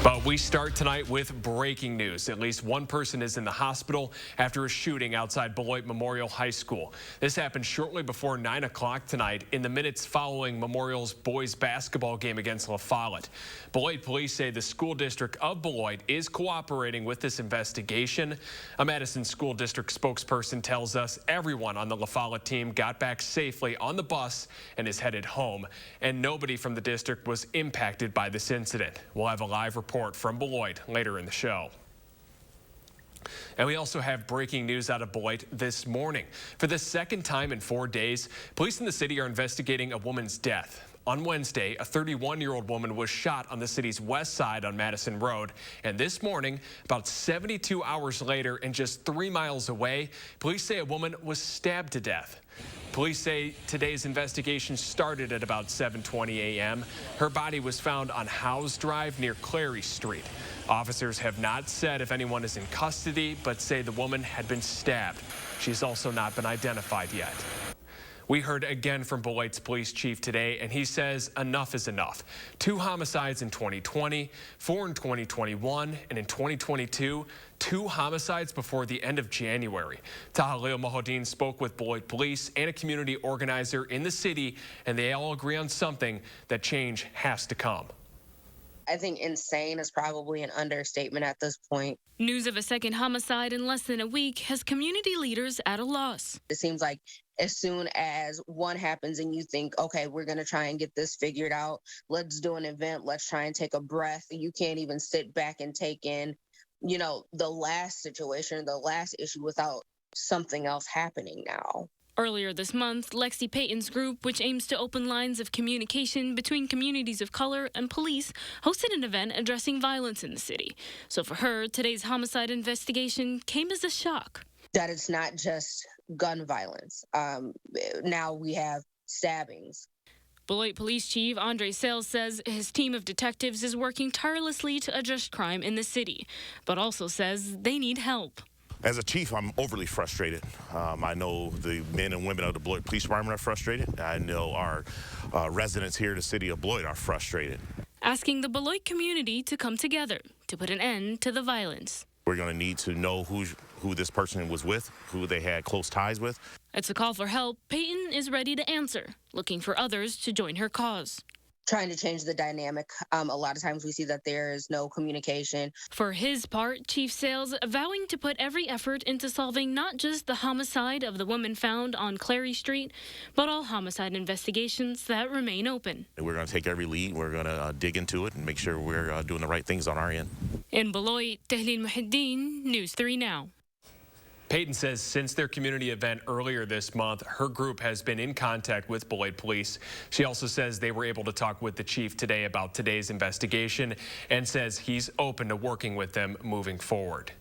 But we start tonight with breaking news. At least one person is in the hospital after a shooting outside Beloit Memorial High School. This happened shortly before 9 o'clock tonight in the minutes following Memorial's boys basketball game against La Follette. Beloit police say the school district of Beloit is cooperating with this investigation. A Madison School District spokesperson tells us everyone on the La Follette team got back safely on the bus and is headed home, and nobody from the district was impacted by this incident. We'll have a live report from Beloit later in the show. And we also have breaking news out of Beloit this morning. For the second time in 4 days, police in the city are investigating a woman's death. On Wednesday, a 31-year-old woman was shot on the city's west side on Madison Road. And this morning, about 72 hours later and just 3 miles away, police say a woman was stabbed to death. Police say today's investigation started at about 7:20 a.m. Her body was found on Howes Drive near Clary Street. Officers have not said if anyone is in custody, but say the woman had been stabbed. She's also not been identified yet. We heard again from Beloit's police chief today, and he says enough is enough. 2 homicides in 2020, 4 in 2021, and in 2022, 2 homicides before the end of January. Tahalil Mohodin spoke with Beloit police and a community organizer in the city, and they all agree on something: that change has to come. I think insane is probably an understatement at this point. News of a second homicide in less than a week has community leaders at a loss. It seems like as soon as one happens and you think, okay, we're going to try and get this figured out, let's do an event, let's try and take a breath. You can't even sit back and take in, the last situation, the last issue without something else happening now. Earlier this month, Lexi Payton's group, which aims to open lines of communication between communities of color and police, hosted an event addressing violence in the city. So for her, today's homicide investigation came as a shock. That it's not just gun violence. Now we have stabbings. Beloit Police Chief Andre Sales says his team of detectives is working tirelessly to address crime in the city, but also says they need help. As a chief, I'm overly frustrated. I know the men and women of the Beloit Police Department are frustrated. I know our residents here in the city of Beloit are frustrated. Asking the Beloit community to come together to put an end to the violence. We're going to need to know who this person was with, who they had close ties with. It's a call for help. Payton is ready to answer, looking for others to join her cause. Trying to change the dynamic. A lot of times we see that there is no communication. For his part, Chief Sales vowing to put every effort into solving not just the homicide of the woman found on Clary Street, but all homicide investigations that remain open. We're going to take every lead. We're going to dig into it and make sure we're doing the right things on our end. In Beloit, Tahlil Muhiddin, News 3 Now. Payton says since their community event earlier this month, her group has been in contact with Beloit police. She also says they were able to talk with the chief today about today's investigation and says he's open to working with them moving forward.